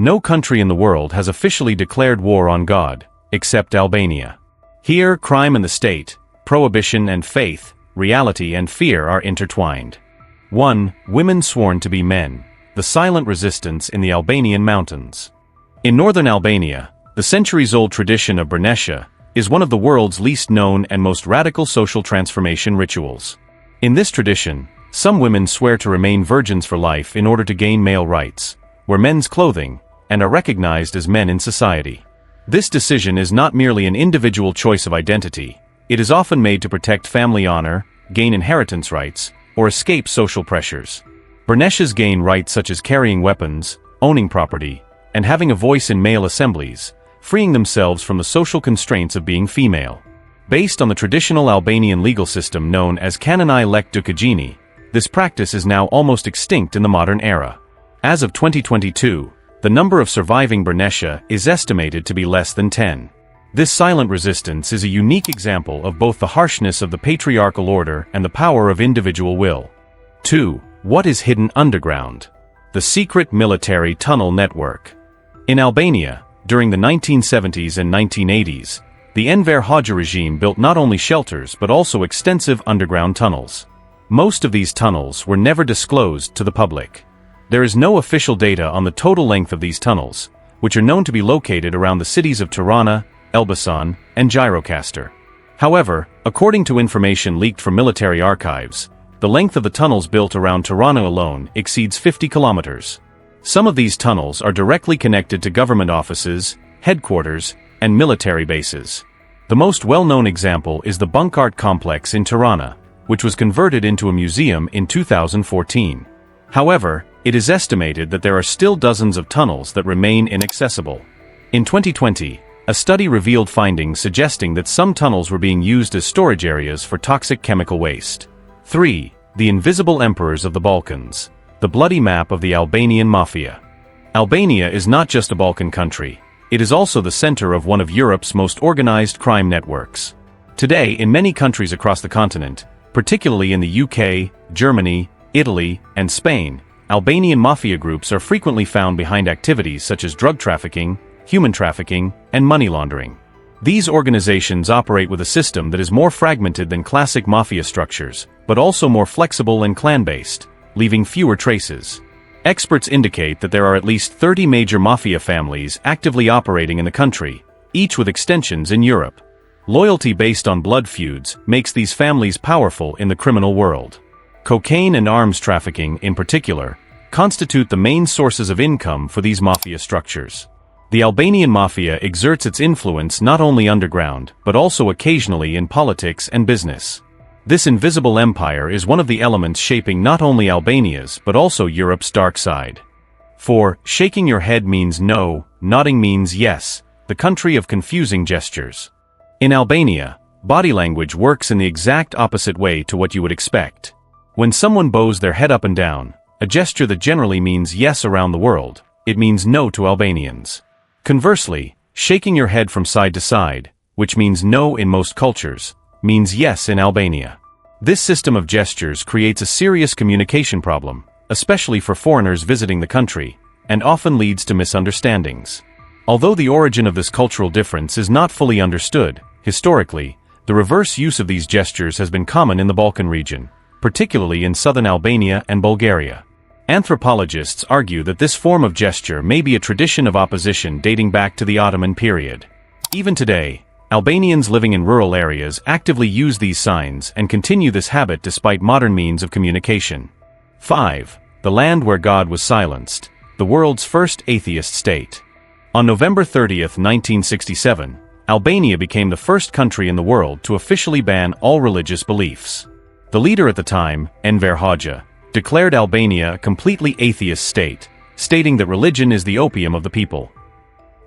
No country in the world has officially declared war on God, except Albania. Here, crime and the state, prohibition and faith, reality and fear are intertwined. 1. Women sworn to be men. The silent resistance in the Albanian mountains. In northern Albania, the centuries-old tradition of Burnesha is one of the world's least known and most radical social transformation rituals. In this tradition, some women swear to remain virgins for life in order to gain male rights, wear men's clothing, and are recognized as men in society. This decision is not merely an individual choice of identity, it is often made to protect family honor, gain inheritance rights, or escape social pressures. Burneshas gain rights such as carrying weapons, owning property, and having a voice in male assemblies, freeing themselves from the social constraints of being female. Based on the traditional Albanian legal system known as Kanoni lek Dukajini, this practice is now almost extinct in the modern era. As of 2022, the number of surviving Burnesha is estimated to be less than 10. This silent resistance is a unique example of both the harshness of the patriarchal order and the power of individual will. 2. What is hidden underground? The secret military tunnel network. In Albania, during the 1970s and 1980s, the Enver Hoxha regime built not only shelters but also extensive underground tunnels. Most of these tunnels were never disclosed to the public. There is no official data on the total length of these tunnels, which are known to be located around the cities of Tirana, Elbasan, and Gjirokastër. However, according to information leaked from military archives, the length of the tunnels built around Tirana alone exceeds 50 kilometers. Some of these tunnels are directly connected to government offices, headquarters, and military bases. The most well-known example is the Bunkart complex in Tirana, which was converted into a museum in 2014. However, it is estimated that there are still dozens of tunnels that remain inaccessible. In 2020, a study revealed findings suggesting that some tunnels were being used as storage areas for toxic chemical waste. 3. The Invisible Emperors of the Balkans. The bloody map of the Albanian Mafia. Albania is not just a Balkan country, it is also the center of one of Europe's most organized crime networks. Today, in many countries across the continent, particularly in the UK, Germany, Italy, and Spain, Albanian mafia groups are frequently found behind activities such as drug trafficking, human trafficking, and money laundering. These organizations operate with a system that is more fragmented than classic mafia structures, but also more flexible and clan-based, leaving fewer traces. Experts indicate that there are at least 30 major mafia families actively operating in the country, each with extensions in Europe. Loyalty based on blood feuds makes these families powerful in the criminal world. Cocaine and arms trafficking, in particular, constitute the main sources of income for these mafia structures. The Albanian mafia exerts its influence not only underground, but also occasionally in politics and business. This invisible empire is one of the elements shaping not only Albania's but also Europe's dark side. 4. Shaking your head means no, nodding means yes, the country of confusing gestures. In Albania, body language works in the exact opposite way to what you would expect. When someone bows their head up and down, a gesture that generally means yes around the world, it means no to Albanians. Conversely, shaking your head from side to side, which means no in most cultures, means yes in Albania. This system of gestures creates a serious communication problem, especially for foreigners visiting the country, and often leads to misunderstandings. Although the origin of this cultural difference is not fully understood, historically, the reverse use of these gestures has been common in the Balkan region, particularly in southern Albania and Bulgaria. Anthropologists argue that this form of gesture may be a tradition of opposition dating back to the Ottoman period. Even today, Albanians living in rural areas actively use these signs and continue this habit despite modern means of communication. 5. The land where God was silenced. The world's first atheist state. On November 30, 1967, Albania became the first country in the world to officially ban all religious beliefs. The leader at the time, Enver Hoxha, declared Albania a completely atheist state, stating that religion is the opium of the people.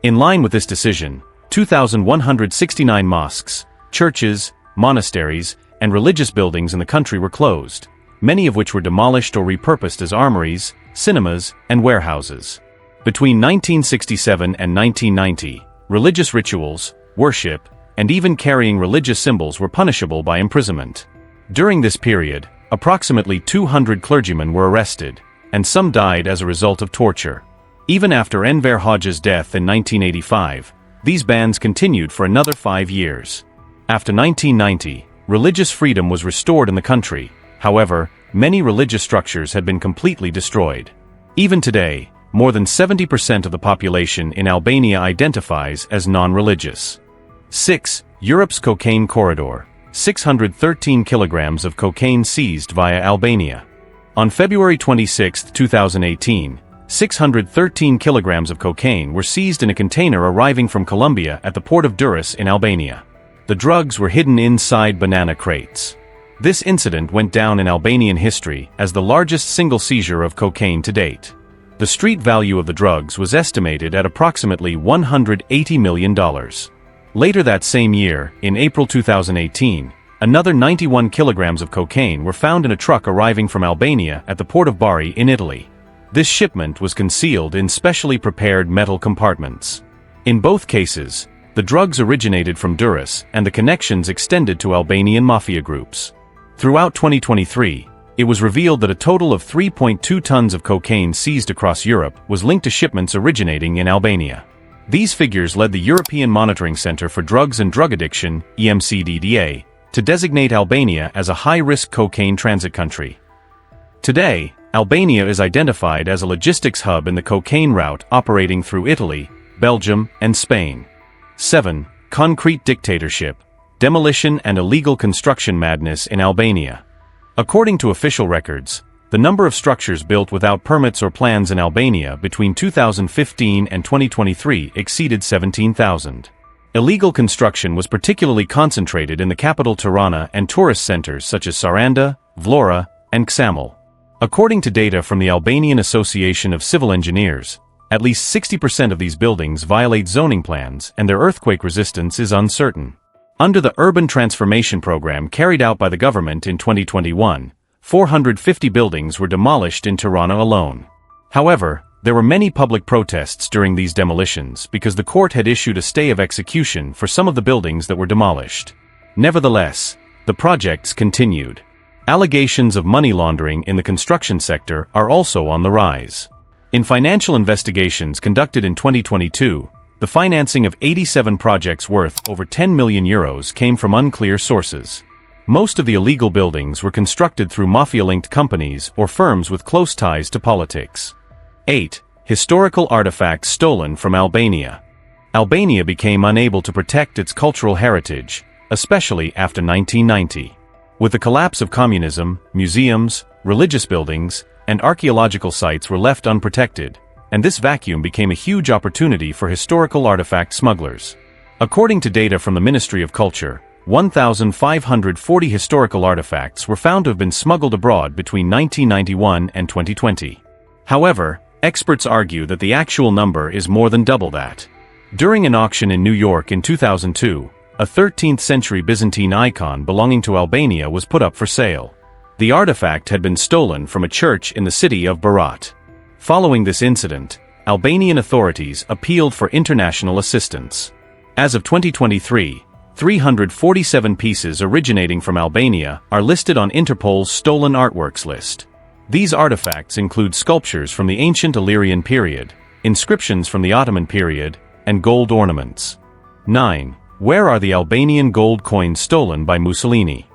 In line with this decision, 2,169 mosques, churches, monasteries, and religious buildings in the country were closed, many of which were demolished or repurposed as armories, cinemas, and warehouses. Between 1967 and 1990, religious rituals, worship, and even carrying religious symbols were punishable by imprisonment. During this period, approximately 200 clergymen were arrested, and some died as a result of torture. Even after Enver Hoxha's death in 1985, these bans continued for another 5 years. After 1990, religious freedom was restored in the country. However, many religious structures had been completely destroyed. Even today, more than 70% of the population in Albania identifies as non-religious. 6. Europe's cocaine corridor. 613 kilograms of cocaine seized via Albania. On February 26, 2018, 613 kilograms of cocaine were seized in a container arriving from Colombia at the port of Durrës in Albania. The drugs were hidden inside banana crates. This incident went down in Albanian history as the largest single seizure of cocaine to date. The street value of the drugs was estimated at approximately $180 million. Later that same year, in April 2018, another 91 kilograms of cocaine were found in a truck arriving from Albania at the port of Bari in Italy. This shipment was concealed in specially prepared metal compartments. In both cases, the drugs originated from Durrës and the connections extended to Albanian Mafia groups. Throughout 2023, it was revealed that a total of 3.2 tons of cocaine seized across Europe was linked to shipments originating in Albania. These figures led the European Monitoring Center for Drugs and Drug Addiction, EMCDDA, to designate Albania as a high-risk cocaine transit country. Today, Albania is identified as a logistics hub in the cocaine route operating through Italy, Belgium, and Spain. 7. Concrete dictatorship, demolition and illegal construction madness in Albania. According to official records, the number of structures built without permits or plans in Albania between 2015 and 2023 exceeded 17,000. Illegal construction was particularly concentrated in the capital Tirana and tourist centers such as Saranda, Vlora, and Ksamil. According to data from the Albanian Association of Civil Engineers, at least 60% of these buildings violate zoning plans and their earthquake resistance is uncertain. Under the urban transformation program carried out by the government in 2021, 450 buildings were demolished in Tirana alone. However, there were many public protests during these demolitions because the court had issued a stay of execution for some of the buildings that were demolished. Nevertheless, the projects continued. Allegations of money laundering in the construction sector are also on the rise. In financial investigations conducted in 2022, the financing of 87 projects worth over €10 million came from unclear sources. Most of the illegal buildings were constructed through mafia-linked companies or firms with close ties to politics. 8. Historical artifacts stolen from Albania. Albania became unable to protect its cultural heritage, especially after 1990. With the collapse of communism, museums, religious buildings, and archaeological sites were left unprotected, and this vacuum became a huge opportunity for historical artifact smugglers. According to data from the Ministry of Culture, 1,540 historical artifacts were found to have been smuggled abroad between 1991 and 2020. However, experts argue that the actual number is more than double that. During an auction in New York in 2002, a 13th-century Byzantine icon belonging to Albania was put up for sale. The artifact had been stolen from a church in the city of Berat. Following this incident, Albanian authorities appealed for international assistance. As of 2023, 347 pieces originating from Albania are listed on Interpol's Stolen Artworks list. These artifacts include sculptures from the ancient Illyrian period, inscriptions from the Ottoman period, and gold ornaments. 9. Where are the Albanian gold coins stolen by Mussolini?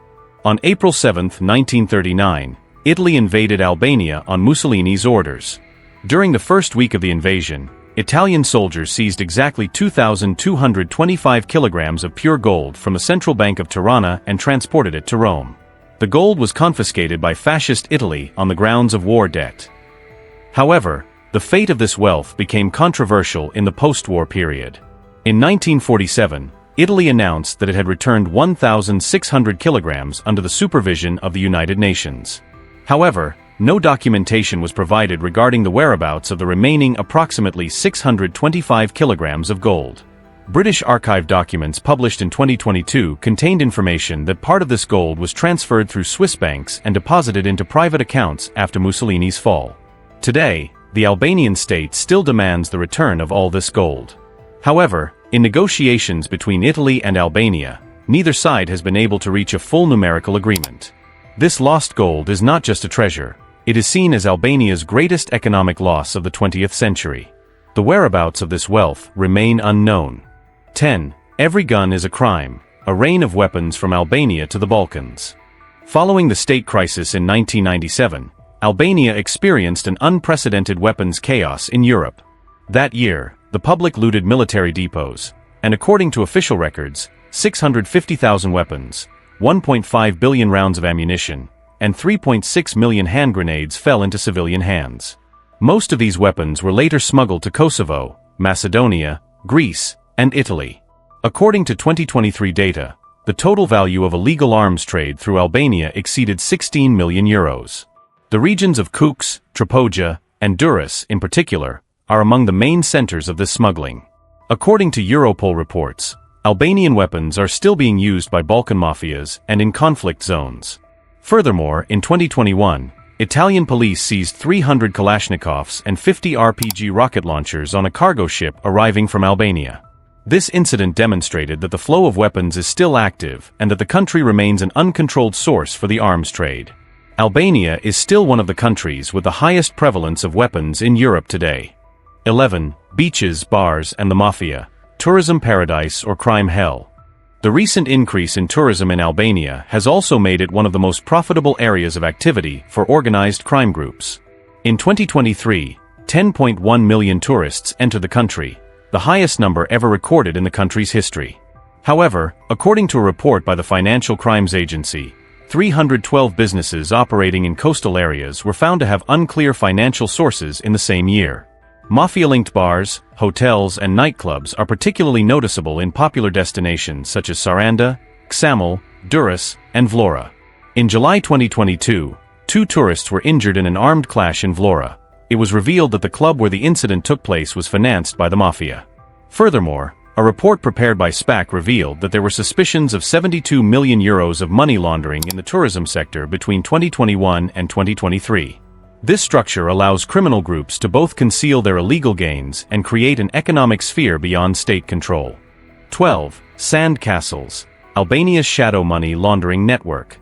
On April 7, 1939, Italy invaded Albania on Mussolini's orders. During the first week of the invasion, Italian soldiers seized exactly 2,225 kilograms of pure gold from the Central Bank of Tirana and transported it to Rome. The gold was confiscated by Fascist Italy on the grounds of war debt. However, the fate of this wealth became controversial in the post-war period. In 1947, Italy announced that it had returned 1,600 kilograms under the supervision of the United Nations. However, no documentation was provided regarding the whereabouts of the remaining approximately 625 kilograms of gold. British Archive documents published in 2022 contained information that part of this gold was transferred through Swiss banks and deposited into private accounts after Mussolini's fall. Today, the Albanian state still demands the return of all this gold. However, in negotiations between Italy and Albania, neither side has been able to reach a full numerical agreement. This lost gold is not just a treasure, it is seen as Albania's greatest economic loss of the 20th century. The whereabouts of this wealth remain unknown. 10. Every gun is a crime. A reign of weapons from Albania to the Balkans. Following the state crisis in 1997, Albania experienced an unprecedented weapons chaos in Europe. That year, the public looted military depots, and according to official records, 650,000 weapons, 1.5 billion rounds of ammunition, and 3.6 million hand grenades fell into civilian hands. Most of these weapons were later smuggled to Kosovo, Macedonia, Greece, and Italy. According to 2023 data, the total value of illegal arms trade through Albania exceeded 16 million euros. The regions of Kukës, Trapoja, and Durrës, in particular, are among the main centers of this smuggling. According to Europol reports, Albanian weapons are still being used by Balkan mafias and in conflict zones. Furthermore, in 2021, Italian police seized 300 Kalashnikovs and 50 RPG rocket launchers on a cargo ship arriving from Albania. This incident demonstrated that the flow of weapons is still active and that the country remains an uncontrolled source for the arms trade. Albania is still one of the countries with the highest prevalence of weapons in Europe today. 11. Beaches, bars, and the Mafia. Tourism paradise or crime hell. The recent increase in tourism in Albania has also made it one of the most profitable areas of activity for organized crime groups. In 2023, 10.1 million tourists entered the country, the highest number ever recorded in the country's history. However, according to a report by the Financial Crimes Agency, 312 businesses operating in coastal areas were found to have unclear financial sources in the same year. Mafia-linked bars, hotels, and nightclubs are particularly noticeable in popular destinations such as Saranda, Ksamil, Durrës, and Vlora. In July 2022, 2 tourists were injured in an armed clash in Vlora. It was revealed that the club where the incident took place was financed by the Mafia. Furthermore, a report prepared by SPAC revealed that there were suspicions of 72 million euros of money laundering in the tourism sector between 2021 and 2023. This structure allows criminal groups to both conceal their illegal gains and create an economic sphere beyond state control. 12. Sandcastles, Albania's shadow money laundering network.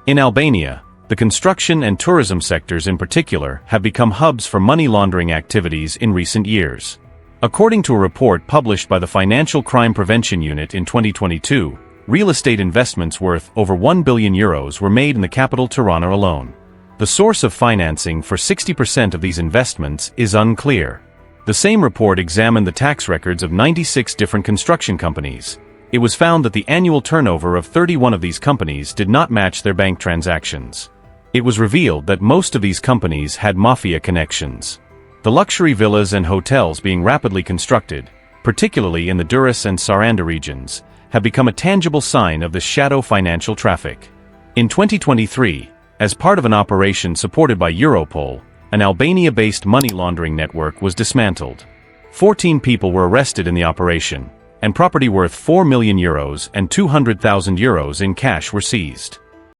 In Albania, the construction and tourism sectors in particular have become hubs for money laundering activities in recent years. According to a report published by the Financial Crime Prevention Unit in 2022, real estate investments worth over 1 billion euros were made in the capital Tirana alone. The source of financing for 60% of these investments is unclear. The same report examined the tax records of 96 different construction companies. It was found that the annual turnover of 31 of these companies did not match their bank transactions. It was revealed that most of these companies had mafia connections. The luxury villas and hotels being rapidly constructed, particularly in the Durrës and Saranda regions, have become a tangible sign of this shadow financial traffic. In 2023, as part of an operation supported by Europol, an Albania-based money laundering network was dismantled. 14 people were arrested in the operation, and property worth 4 million euros and 200,000 euros in cash were seized.